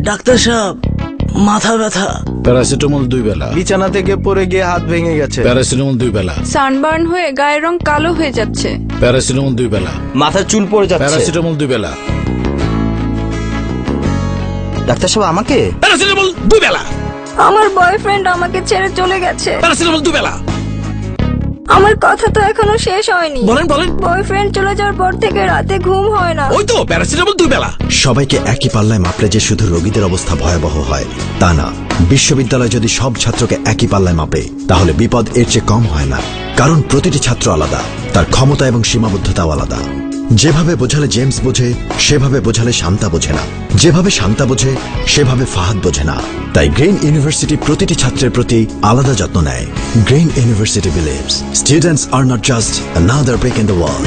Doctor সাহেব, মাথা ব্যথা। প্যারাসিটামল 2 বেলা। বিছানা থেকে পড়ে গিয়ে হাত ভেঙে গেছে। প্যারাসিটামল 2 বেলা। সানবার্ন হয়ে গায়ের রং কালো হয়ে যাচ্ছে। প্যারাসিটামল 2 বেলা। মাথার চুল পড়ে যাচ্ছে। প্যারাসিটামল 2 বেলা। ডাক্তার সাহেব আমাকে? প্যারাসিটামল 2 বেলা। আমার বয়ফ্রেন্ড আমাকে ছেড়ে চলে গেছে। প্যারাসিটামল 2 বেলা। আমার কথা তো এখনো শেষ হয়নি। বলেন বলেন। বয়ফ্রেন্ড চলে যাওয়ার পর থেকে রাতে ঘুম হয় না। ওই তো প্যারাসিটামল 2 বেলা। সবাইকে একই পাল্লায় মাপলে যে শুধু রোগীদের অবস্থা ভয়াবহ হয় তা না। বিশ্ববিদ্যালয় যদি সব ছাত্রকে একই পাল্লায় মাপে তাহলে বিপদ এর চেয়ে কম হয় না। কারণ প্রতিটি ছাত্র আলাদা, তার ক্ষমতা এবং সীমাবদ্ধতাও আলাদা। যেভাবে বোঝালে জেমস বোঝে সেভাবে বোঝালে শান্তা বোঝে না, যেভাবে শান্তা বোঝে সেভাবে ফাহাদ বোঝে না। তাই গ্রেইন ইউনিভার্সিটি প্রতিটি ছাত্রের প্রতি আলাদা যত্ন নেয়। Grain university believes students are not just another brick in the wall.